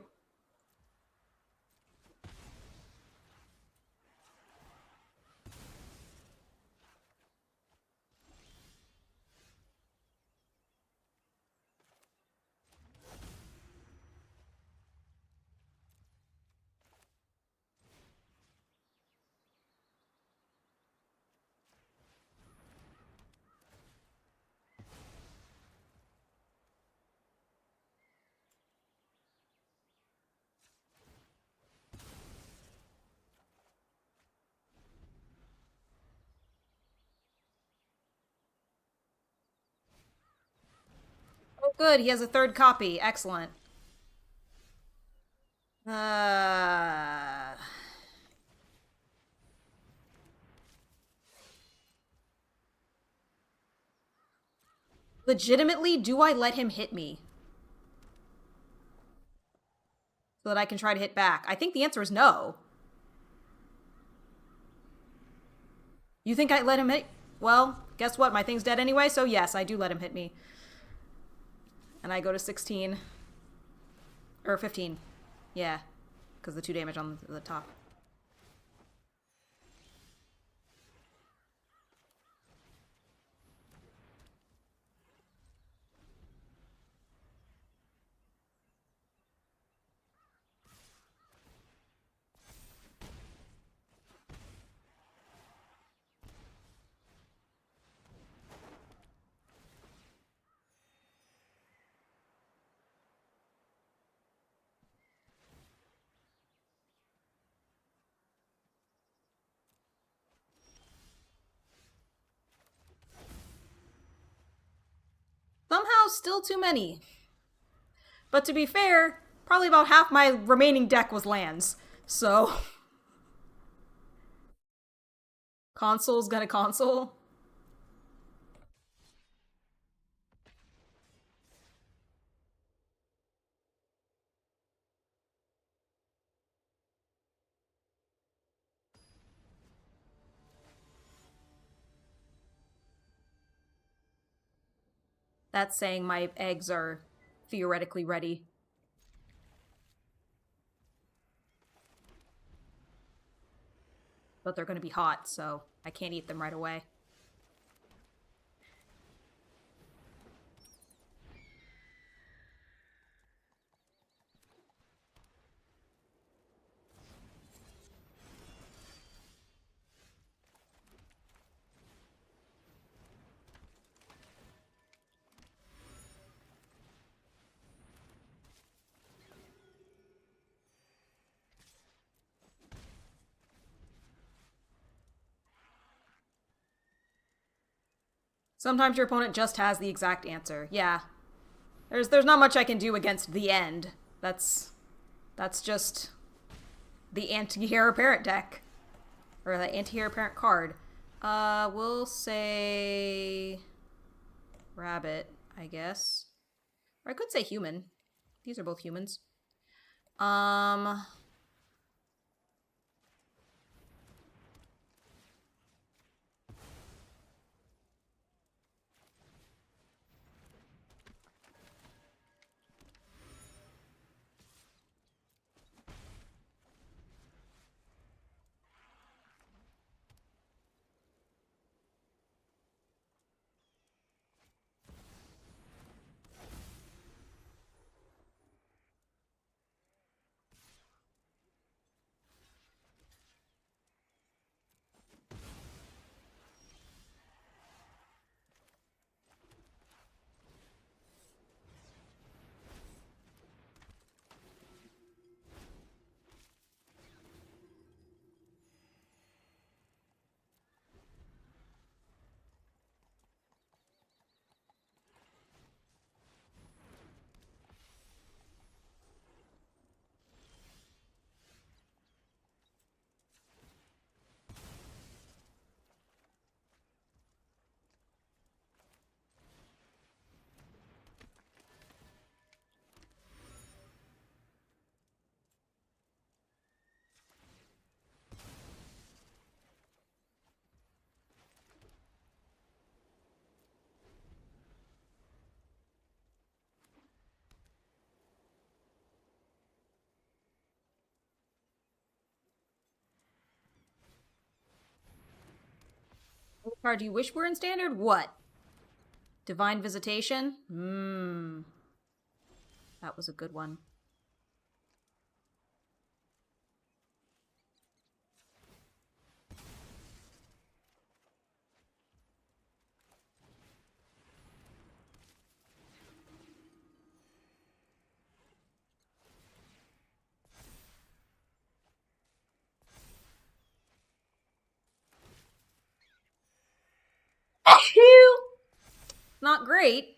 Oh, good. He has a third copy. Excellent. Uh... Legitimately, do I let him hit me? So that I can try to hit back? I think the answer is no. You think I let him hit? Well, guess what? My thing's dead anyway, so yes, I do let him hit me. And I go to 16. Or 15. Yeah. Because the 2 damage on the top. Somehow, still too many. But to be fair, probably about half my remaining deck was lands. So, console's gonna console. That's saying my eggs are theoretically ready. But they're gonna be hot, so I can't eat them right away. Sometimes your opponent just has the exact answer. Yeah. There's not much I can do against the end. That's just the anti-Hare Apparent deck. Or the anti-Hare Apparent card. We'll say rabbit, I guess. Or I could say human. These are both humans. Um Card do you wish were in standard? What? Divine Visitation? That was a good one. Not great.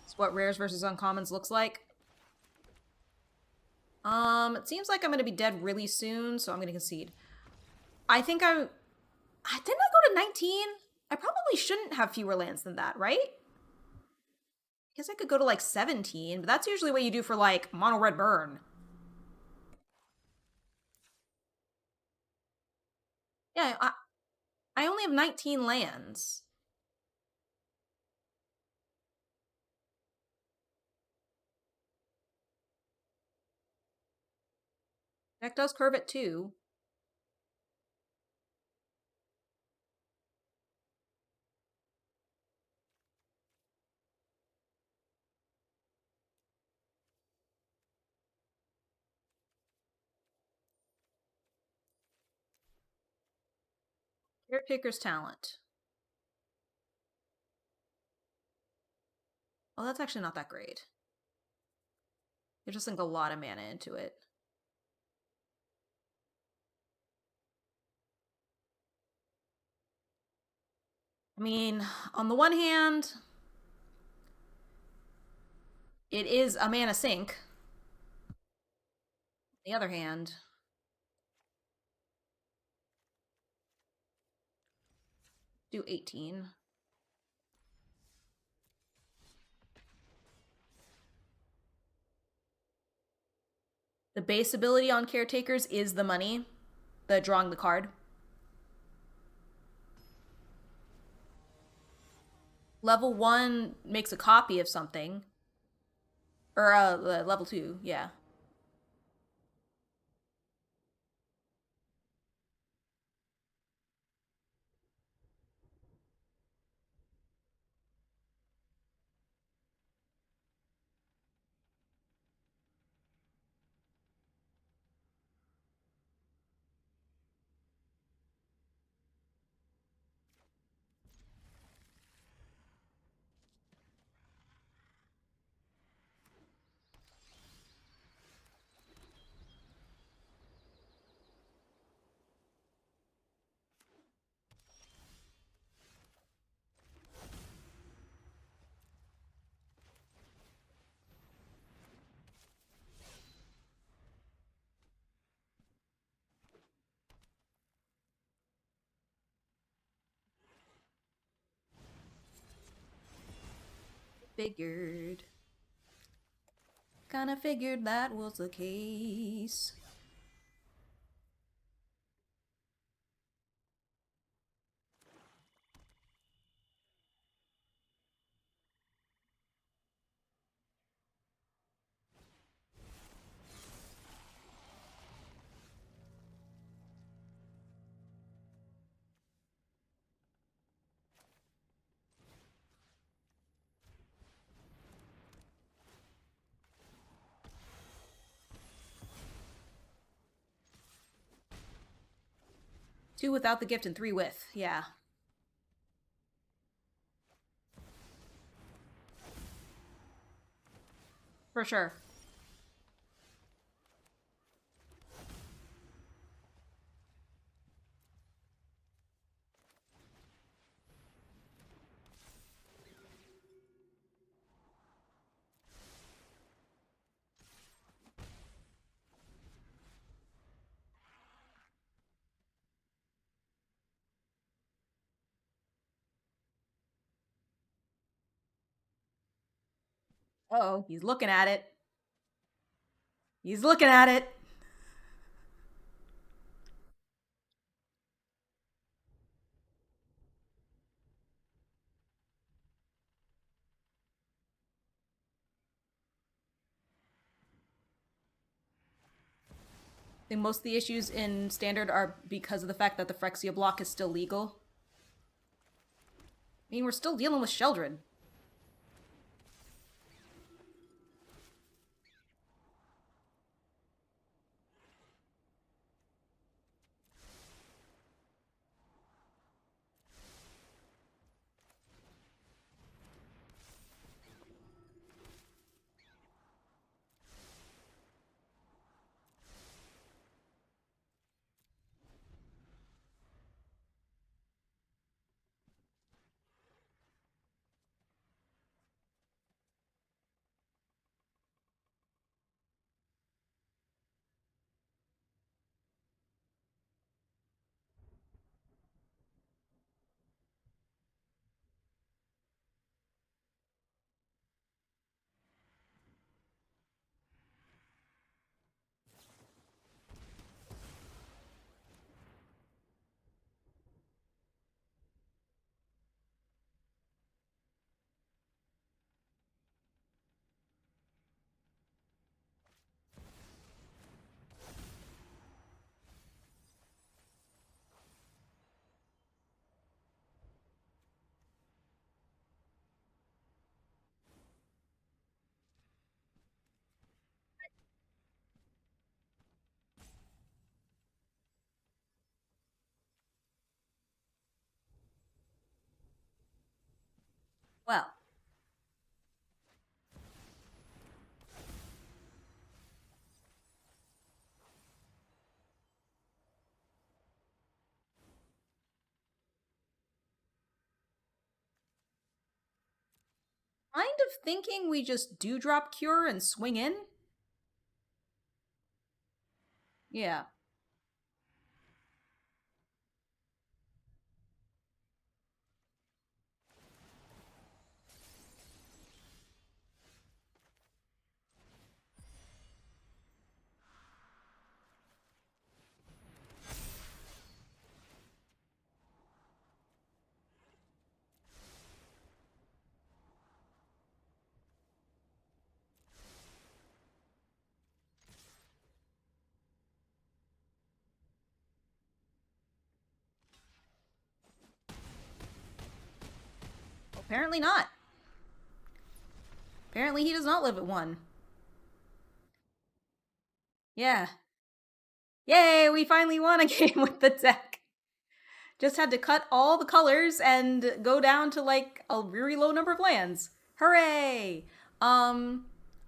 It's what rares versus uncommons looks like. It seems like I'm gonna be dead really soon, so I'm gonna concede. I think didn't I go to 19? I probably shouldn't have fewer lands than that, right? I guess I could go to like 17, but that's usually what you do for like mono red burn. Yeah, I only have 19 lands. Deck does curve it too. Caretaker's Talent. Oh, that's actually not that great. You just sink a lot of mana into it. I mean, on the one hand, it is a mana sink. On the other hand, do 18. The base ability on caretakers is the money, the drawing the card. Level 1 makes a copy of something. Or level 2, yeah. Figured. Kinda figured that was the case. Two without the gift and three with, yeah. For sure. Uh-oh, he's looking at it. He's looking at it. I think most of the issues in Standard are because of the fact that the Phyrexia block is still legal. I mean, we're still dealing with Sheldred. Well, kind of thinking we just do drop Cure and swing in. Yeah. Apparently not. Apparently he does not live at 1. Yeah. Yay, we finally won a game with the deck. Just had to cut all the colors and go down to like a very low number of lands. Hooray! I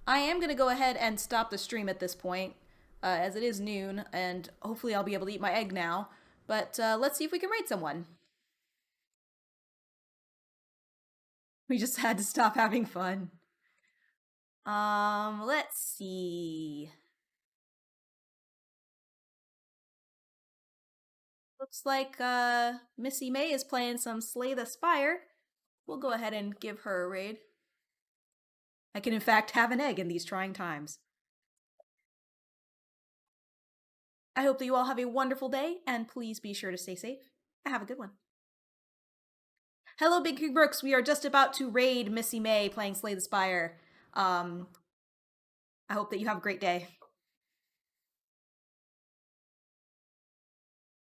am gonna go ahead and stop the stream at this point, as it is noon, and hopefully I'll be able to eat my egg now. But let's see if we can raid someone. We just had to stop having fun. Let's see. Looks like Missy May is playing some Slay the Spire. We'll go ahead and give her a raid. I can in fact have an egg in these trying times. I hope that you all have a wonderful day, and please be sure to stay safe. Have a good one. Hello, Big King Brooks. We are just about to raid Missy May playing Slay the Spire. I hope that you have a great day.